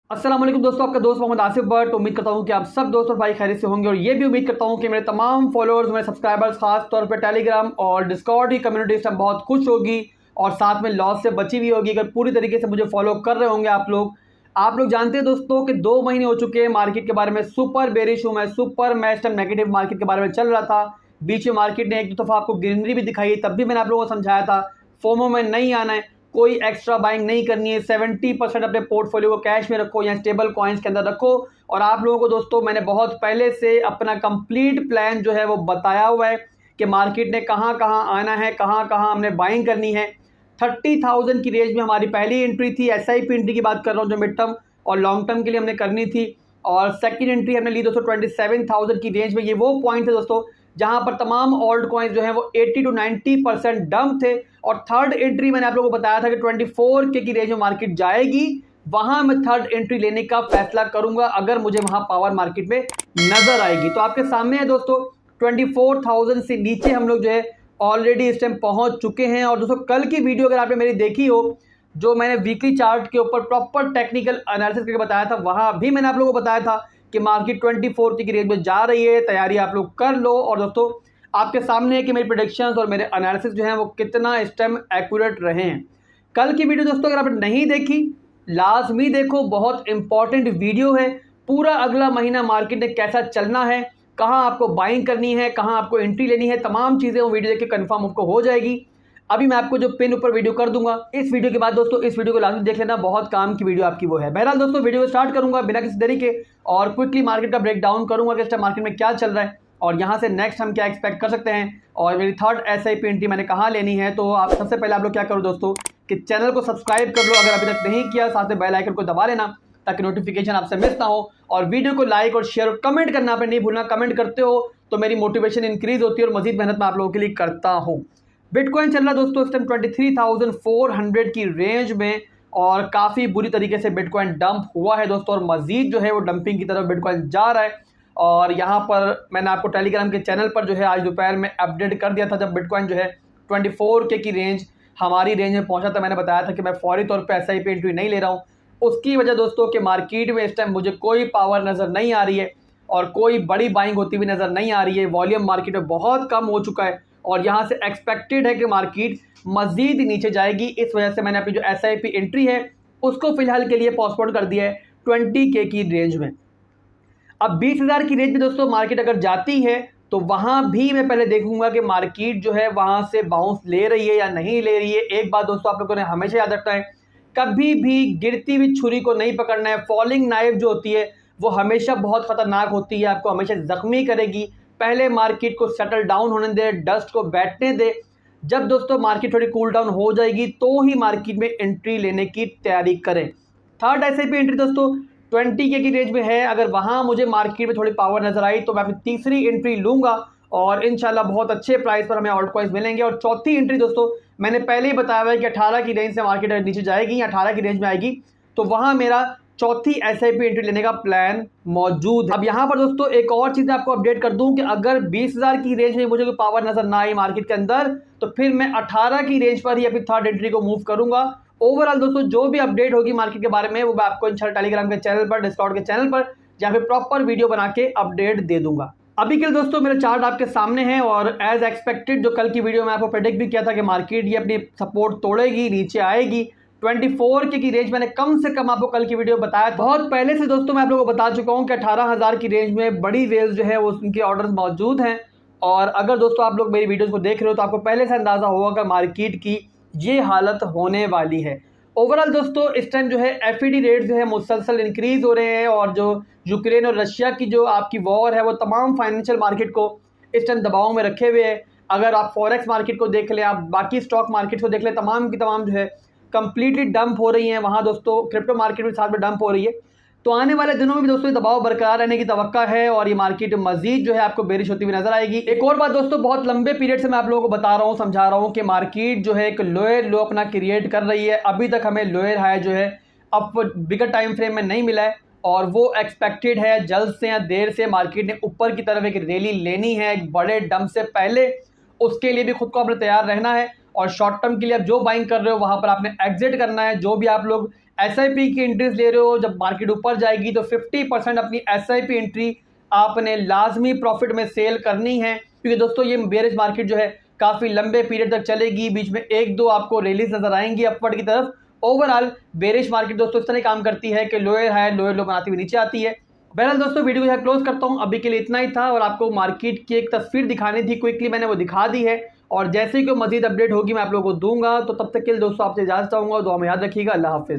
अस्सलाम वालेकुम दोस्तों, आपका दोस्त मोहम्मद आसिफ भट्ट। उम्मीद करता हूं कि आप सब दोस्त और भाई खैरियत से होंगे और ये भी उम्मीद करता हूं कि मेरे तमाम फॉलोअर्स, मेरे सब्सक्राइबर्स, खास तौर पे टेलीग्राम और डिस्कॉर्ड की कम्युनिटी से बहुत खुश होगी और साथ में लॉस से बची हुई होगी अगर पूरी तरीके से मुझे फॉलो कर रहे होंगे आप लोग जानते हैं दोस्तों कि 2 महीने हो चुके हैं मार्केट के बारे में सुपर बेरिश हूं मैं इस टाइम नेगेटिव मार्केट के बारे में चल रहा था। बीच में मार्केट ने एक दो दफा आपको ग्रीनरी भी दिखाई, तब भी मैंने आप लोगों को समझाया था फोमो में नहीं आना है, कोई एक्स्ट्रा बाइंग नहीं करनी है, 70% अपने पोर्टफोलियो को कैश में रखो या स्टेबल कॉइन्स के अंदर रखो। और आप लोगों को दोस्तों मैंने बहुत पहले से अपना कंप्लीट प्लान जो है वो बताया हुआ है कि मार्केट ने कहाँ कहाँ आना है, कहाँ कहाँ हमने बाइंग करनी है। 30,000 की रेंज में हमारी पहली एंट्री थी, SIP एंट्री की बात कर रहा हूँ जो मिड टर्म और लॉन्ग टर्म के लिए हमने करनी थी। और सेकंड एंट्री हमने ली दोस्तों 27,000 की रेंज में। ये वो पॉइंट है दोस्तों जहां पर तमाम ऑल्ट कॉइन्स जो है वो 80 to 90% डंप थे। और थर्ड एंट्री मैंने आप लोगों को बताया था कि 24K की रेंज में मार्केट जाएगी, वहां मैं थर्ड एंट्री लेने का फैसला करूंगा अगर मुझे वहां पावर मार्केट में नजर आएगी। तो आपके सामने है दोस्तों 24,000 से नीचे हम लोग जो है ऑलरेडी इस टाइम पहुंच चुके हैं। और दोस्तों कल की वीडियो अगर आपने मेरी देखी हो, जो मैंने वीकली चार्ट के ऊपर प्रॉपर टेक्निकल एनालिसिस करके बताया था, वहां भी मैंने आप लोगों को बताया था कि मार्केट 24 की रेंज में जा रही है, तैयारी आप लोग कर लो। और दोस्तों आपके सामने है कि मेरी प्रेडिक्शंस और मेरे एनालिसिस जो है वो कितना इस टाइम एक्यूरेट रहे हैं। कल की वीडियो दोस्तों अगर आपने नहीं देखी, लाजमी देखो, बहुत इंपॉर्टेंट वीडियो है। पूरा अगला महीना मार्केट ने कैसा चलना है, कहाँ आपको बाइंग करनी है, कहाँ आपको एंट्री लेनी है, तमाम चीज़ें वो वीडियो देख के कन्फर्म आपको हो जाएगी। अभी मैं आपको जो पिन ऊपर वीडियो कर दूंगा इस वीडियो के बाद दोस्तों, इस वीडियो को लाजमी देख लेना, बहुत काम की वीडियो आपकी वो है। बहरहाल दोस्तों वीडियो को स्टार्ट करूंगा बिना किसी देरी के और क्विकली मार्केट का ब्रेक डाउन करूंगा कि इस टाइम मार्केट में क्या चल रहा है और यहाँ से नेक्स्ट हम क्या एक्सपेक्ट कर सकते हैं और मेरी थर्ड SIP एंट्री मैंने कहाँ लेनी है। तो आप सबसे पहले आप लोग क्या करो दोस्तों कि चैनल को सब्सक्राइब कर लो अगर अभी तक नहीं किया, साथ में बेल आइकन को दबा लेना ताकि नोटिफिकेशन आपसे मिस ना हो। और वीडियो को लाइक और शेयर और कमेंट करना पे नहीं भूलना, कमेंट करते हो तो मेरी मोटिवेशन इंक्रीज होती है और मजीद मेहनत मैं आप लोगों के लिए करता हूँ। बिटकॉइन चल रहा दोस्तों इस टाइम 23,400 की रेंज में और काफ़ी बुरी तरीके से बिटकॉइन डंप हुआ है दोस्तों और मजीद जो है वो डंपिंग की तरफ बिटकॉइन जा रहा है। और यहाँ पर मैंने आपको टेलीग्राम के चैनल पर जो है आज दोपहर में अपडेट कर दिया था, जब बिटकॉइन जो है 24K की रेंज हमारी रेंज में पहुंचा था, मैंने बताया था कि मैं फौरी तौर पे SIP एंट्री नहीं ले रहा हूँ। उसकी वजह दोस्तों कि मार्केट में इस टाइम मुझे कोई पावर नज़र नहीं आ रही है और कोई बड़ी बाइंग होती हुई नज़र नहीं आ रही है। वॉल्यूम मार्केट में बहुत कम हो चुका है और यहाँ से एक्सपेक्टेड है कि मार्केट मजीद नीचे जाएगी। इस वजह से मैंने अपनी जो SIP एंट्री है उसको फिलहाल के लिए पोस्टपोन कर दिया है 20K की रेंज में। अब 20,000 की रेंज में दोस्तों मार्केट अगर जाती है तो वहां भी मैं पहले देखूंगा कि मार्केट जो है वहां से बाउंस ले रही है या नहीं ले रही है। एक बात दोस्तों आप लोगों ने हमेशा याद रखना है, कभी भी गिरती हुई छुरी को नहीं पकड़ना है। फॉलिंग नाइफ जो होती है वो हमेशा बहुत खतरनाक होती है, आपको हमेशा जख्मी करेगी। पहले मार्केट को सेटल डाउन होने दे, डस्ट को बैठने दे। जब दोस्तों मार्केट थोड़ी कूल डाउन हो जाएगी तो ही मार्केट में एंट्री लेने की तैयारी करें। थर्ड SIP एंट्री दोस्तों 20K की रेंज में है, अगर वहां मुझे मार्केट में थोड़ी पावर नजर आई तो मैं अपनी तीसरी एंट्री लूंगा और इंशाल्लाह बहुत अच्छे प्राइस पर हमें ऑल्ट कॉइन्स मिलेंगे। और चौथी एंट्री दोस्तों मैंने पहले ही बताया हुआ है कि 18 की रेंज से मार्केट अगर नीचे जाएगी या 18 की रेंज में आएगी तो वहां मेरा चौथी SIP एंट्री लेने का प्लान मौजूद है। अब यहाँ पर दोस्तों एक और चीज आपको अपडेट कर दूं कि अगर 20,000 की रेंज में मुझे कोई पावर नजर ना आई मार्केट के अंदर तो फिर मैं 18 की रेंज पर ही अपनी थर्ड एंट्री को मूव करूंगा। ओवरऑल दोस्तों जो भी अपडेट होगी मार्केट के बारे में वो मैं आपको इंशाल्लाह टेलीग्राम के चैनल पर, डिस्कॉर्ड के चैनल पर जहाँ पे प्रॉपर वीडियो बना के अपडेट दे दूंगा। अभी के लिए दोस्तों मेरा चार्ट आपके सामने है और एज एक्सपेक्टेड जो कल की वीडियो में आपको प्रेडिक्ट भी किया था कि मार्केट ये अपनी सपोर्ट तोड़ेगी, नीचे आएगी 24K की रेंज, मैंने कम से कम आपको कल की वीडियो बताया बहुत पहले से दोस्तों। मैं आप लोगों को बता चुका हूँ कि 18,000 की रेंज में बड़ी वेल्स जो है वो उनके ऑर्डर्स मौजूद हैं। और अगर दोस्तों आप लोग मेरी वीडियोस को देख रहे हो तो आपको पहले से अंदाजा होगा कि मार्केट की ये हालत होने वाली है। ओवरऑल दोस्तों इस टाइम जो है FED रेट जो है मुसलसल इंक्रीज हो रहे हैं और जो यूक्रेन और रशिया की जो आपकी वॉर है वो तमाम फाइनेंशियल मार्केट को इस टाइम दबाव में रखे हुए है। अगर आप फॉरेक्स मार्केट को देख लें, आप बाकी स्टॉक मार्केट को देख लें, तमाम की तमाम जो है कंप्लीटली डंप हो रही हैं। वहाँ दोस्तों क्रिप्टो मार्केट भी साथ में डंप हो रही है। तो आने वाले दिनों में भी दोस्तों दबाव बरकरार रहने की तवक्का है और ये मार्केट मजीद जो है आपको बेरिश होती हुई नजर आएगी। एक और बात दोस्तों, बहुत लंबे पीरियड से मैं आप लोगों को बता रहा हूँ, समझा रहा हूँ कि मार्केट जो है एक लोअर लो अपना क्रिएट कर रही है। अभी तक हमें लोअर हाई जो है अब बिगर टाइम फ्रेम में नहीं मिला है और वो एक्सपेक्टेड है जल्द से या देर से मार्केट ने ऊपर की तरफ एक रैली लेनी है एक बड़े डंप से पहले। उसके लिए भी खुद को अपने तैयार रहना है और शॉर्ट टर्म के लिए आप जो बाइंग कर रहे हो वहां पर आपने एग्जिट करना है। जो भी आप लोग SIP की एंट्रीज ले रहे हो, जब मार्केट ऊपर जाएगी तो 50% अपनी SIP एंट्री आपने लाजमी प्रॉफिट में सेल करनी है, क्योंकि दोस्तों ये बेरिश मार्केट जो है काफ़ी लंबे पीरियड तक चलेगी। बीच में एक दो आपको रैलीज नजर आएंगी अपवर्ड की तरफ। ओवरऑल बेरिश मार्केट दोस्तों इस तरह काम करती है कि लोअर हाई लोअर लो बनाती हुई नीचे आती है। बहरहाल दोस्तों वीडियो को यहाँ क्लोज करता हूँ, अभी के लिए इतना ही था और आपको मार्केट की एक तस्वीर दिखानी थी, क्विकली मैंने वो दिखा दी है और जैसे ही कोई मजीद अपडेट होगी मैं आप लोगों को दूंगा। तो तब तक के लिए दोस्तों आपसे इजाजत चाहूँगा, दुआ में याद रखिएगा। अल्लाह हाफिज़।